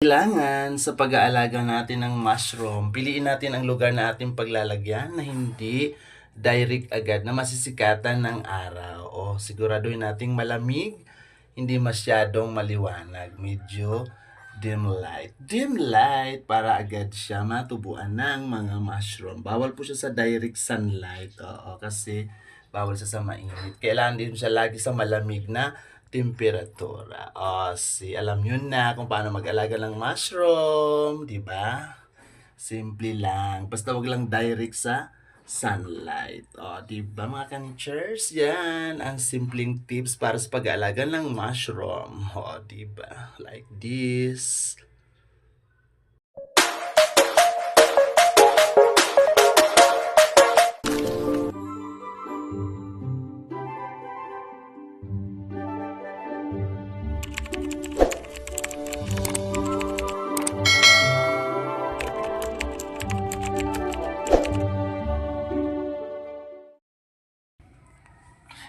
Kailangan sa pag-aalaga natin ng mushroom, piliin natin ang lugar na ating paglalagyan na hindi direct agad na masisikatan ng araw. O siguraduhin nating malamig, hindi masyadong maliwanag. Medyo dim light. Dim light para agad siya matubuan ng mga mushroom. Bawal po siya sa direct sunlight. Oo, kasi bawal siya sa mainit. Kailangan din siya lagi sa malamig na temperatura. Alam nyo na kung paano mag-alaga ng mushroom, di ba? Simple lang. Basta wag lang direct sa sunlight. Di ba mga kanchers? Yan ang simpleng tips para sa pag-aalaga ng mushroom. Di ba? Like this.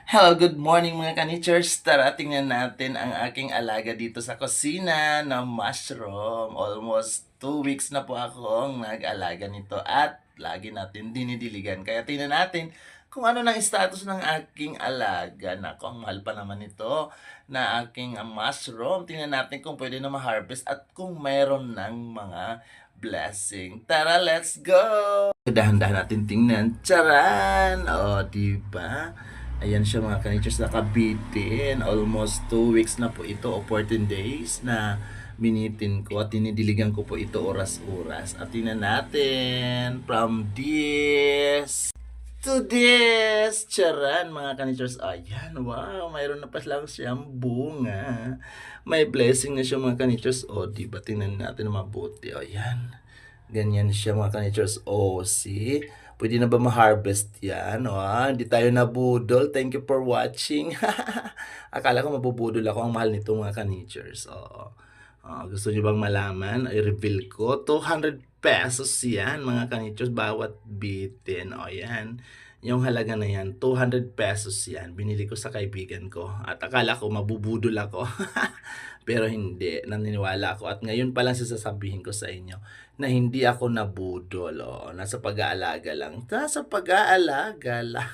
Hello, good morning mga kanitchers. Tara, tingnan natin ang aking alaga dito sa kusina na mushroom. Almost 2 weeks na po akong nag-alaga nito at lagi natin dinidiligan. Kaya tingnan natin kung ano ng status ng aking alaga. Naku, ang mahal pa naman ito na aking mushroom. Tingnan natin kung pwede na ma-harvest at kung mayroon ng mga blessing. Tara, let's go! Dahan-dahan natin tingnan. Charan! Diba? Ayan siya mga kanitchers, nakabitin. Almost 2 weeks na po ito o 14 days na minitin ko at tinidiligan ko po ito oras-oras. At tingnan natin from this to this. Charan mga kanitchers. Ayan, wow, mayroon na pa lang siyang bunga. May blessing na siya mga kanitchers. Diba? Tingnan natin mabuti. Ayan. Ganyan siya mga kanitchers. See? Pwede na ba ma-harvest yan? Hindi tayo nabudol. Thank you for watching. Akala ko mabubudol ako. Ang mahal nito mga kanitchers. Gusto niyo bang malaman? I-reveal ko. 200 pesos yan mga kanitchers. Bawat bitin. Yan. Yung halaga na yan, 200 pesos yan. Binili ko sa kaibigan ko. At akala ko mabubudol ako. Pero hindi. Naniniwala ako. At ngayon pa lang sasabihin ko sa inyo na hindi ako nabudol. Nasa pag-aalaga lang. Nasa pag-aalaga lang.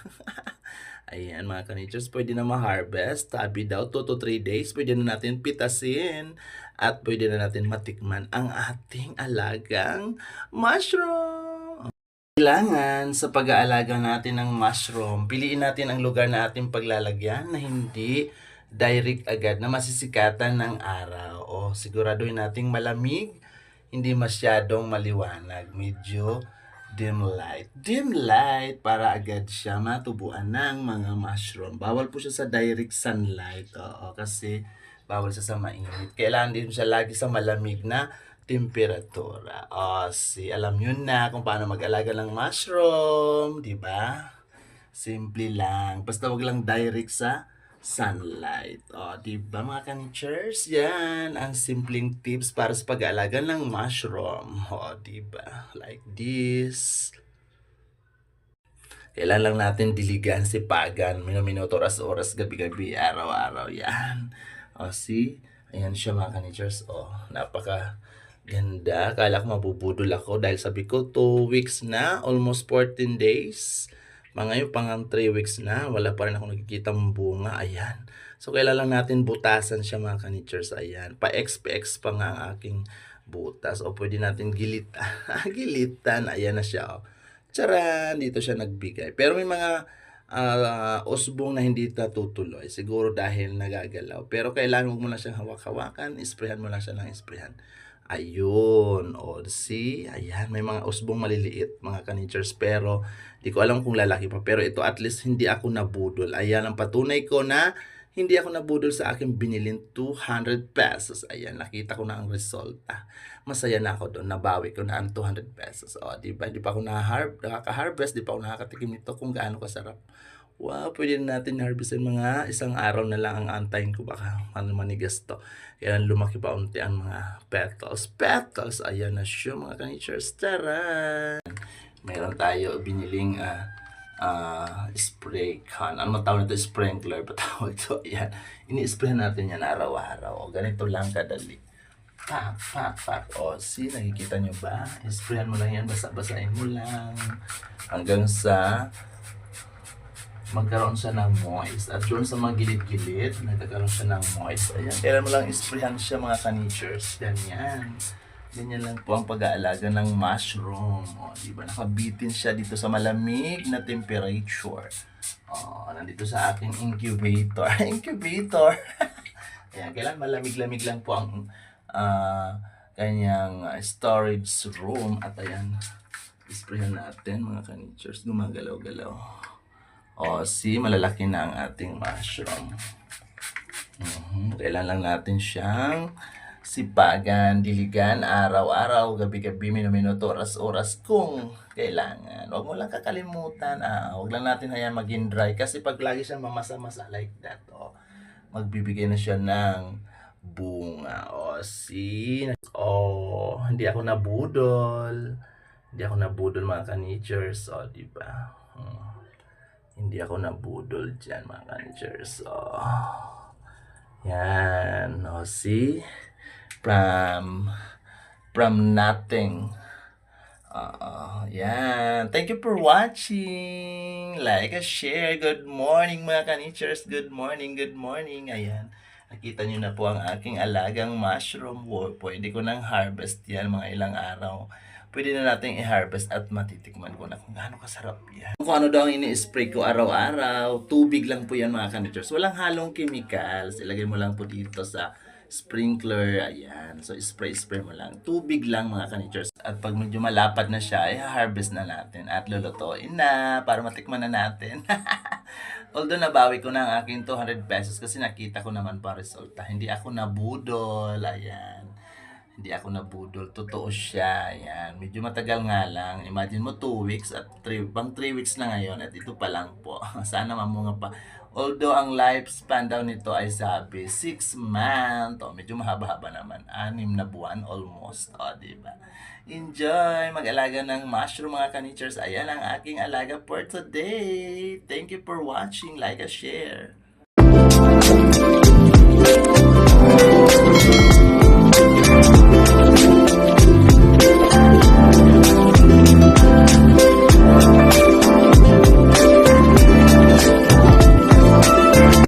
Ayan mga kanitchers, pwede na ma-harvest. Tabi daw, 2 to 3 days. Pwede na natin pitasin. At pwede na natin matikman ang ating alagang mushroom. Kailangan sa pag-aalaga natin ng mushroom, piliin natin ang lugar na ating paglalagyan na hindi direct agad na masisikatan ng araw. Siguraduhin nating malamig, hindi masyadong maliwanag. Medyo dim light. Dim light para agad siya matubuan ng mga mushroom. Bawal po siya sa direct sunlight. Kasi bawal siya sa mainit. Kailangan din siya lagi sa malamig na temperatura. Alam nyo na kung paano mag-alaga ng mushroom, di ba? Simple lang. Basta wag lang direct sa sunlight. Di ba mga kanitchers? Yan ang simpleng tips para sa pag-aalaga ng mushroom. Di ba? Like this. Kailan lang natin diligan, sipagan, minuto, oras-oras, gabi-gabi, araw-araw. Yan. See? Ayan siya mga kanitchers. Napaka ganda. Akala ko mabubudol ako dahil sabi ko 2 weeks na, almost 14 days. Ngayon pang 3 weeks na, wala pa rin ako nakikita ng bunga. Ayan. So kailan lang natin butasan siya mga kanitchers. Ayan. Pa-XPX pa nga ang aking butas. Pwede natin gilitan. Gilitan. Ayan na siya. Charan! Dito siya nagbigay. Pero may mga usbong na hindi natutuloy. Siguro dahil nagagalaw. Pero kailangan mo lang siyang hawak-hawakan. Isprehan mo lang siya ng isprehan. Ayun. See? Ayan. May mga usbong maliliit mga kanitchers. Pero di ko alam kung lalaki pa. Pero ito at least hindi ako nabudol. Ayan ang patunay ko na hindi ako nabudol sa aking binilin 200 pesos. Ayan, nakita ko na ang resulta. Masaya na ako doon. Nabawi ko na ang 200 pesos. Diba? Di pa ako nakaka-harvest. Di pa ako nakakatikim nito kung gaano kasarap. Wow, pwede na natin harvestin mga isang araw na lang ang antayin ko. Baka manigas to. Kaya lumaki pa unti ang mga petals. Petals! Ayan na siya mga kanitchers. Tara! Meron tayo biniling spray can. Ano matawag nito? Sprinkler. Patawag ito. Ayan. Ini-spray natin yan araw-araw. Ganito lang kadali. Pak, pak, pak. O, see, nakikita nyo ba? Isprayan mo lang yan, basa-basain mo lang. Hanggang sa magkaroon siya ng moist. At doon sa mga gilid-gilid, nagkakaroon siya ng moist. Ayan, kailan mo lang isprayan siya mga kanitures. Ganyan. Ganyan lang po ang pag-aalaga ng mushroom. O, diba? Nakabitin siya dito sa malamig na temperature. O, nandito sa aking incubator. Incubator! Ayan, kailan malamig-lamig lang po ang kanyang storage room. At ayan, isprayan natin mga kanitures. Gumagalaw-galaw. O, see, malalaki na ang ating mushroom. Kailan lang natin siyang sipagan, diligan, araw-araw, gabi-gabi, minuto, oras-oras kung kailangan. Huwag mo lang kakalimutan. Huwag lang natin hayaan maging dry kasi pag lagi siyang mamasa-masa like that, magbibigay na siya ng bunga. O, see? Hindi ako nabudol. Hindi ako nabudol mga kanitures. O, diba? Hindi ako nabudol dyan mga kanitures. Yan. O, see? From nothing. Yan. Thank you for watching. Like and share. Good morning mga kanitures. Good morning, good morning. Ayan. Nakita nyo na po ang aking alagang mushroom. Pwede ko nang harvest yan mga ilang araw. Pwede na natin i-harvest at matitikman ko na kung gaano kasarap yan. Kung ano daw ang ini-spray ko araw-araw, tubig lang po yan mga kanitures. Walang halong chemicals. Ilagay mo lang po dito sa sprinkler. Ayan. So, spray mo lang. Tubig lang mga kanitures. At pag medyo malapad na siya, i-harvest na natin at lulutuin na para matikman na natin. Although nabawi ko na ang aking 200 pesos kasi nakita ko naman pa resulta. Hindi ako nabudol. Ayan. Hindi ako nabudol. Totoo siya. Ayan. Medyo matagal nga lang. Imagine mo 2 weeks at 3 weeks na ngayon at ito pa lang po. Sana mamunga pa. Although ang lifespan daw nito ay sabi 6 months. Medyo mahaba-haba naman. 6 na buwan almost. Diba? Enjoy mag-alaga ng mushroom mga kanitures. Ayan ang aking alaga for today. Thank you for watching. Like and share.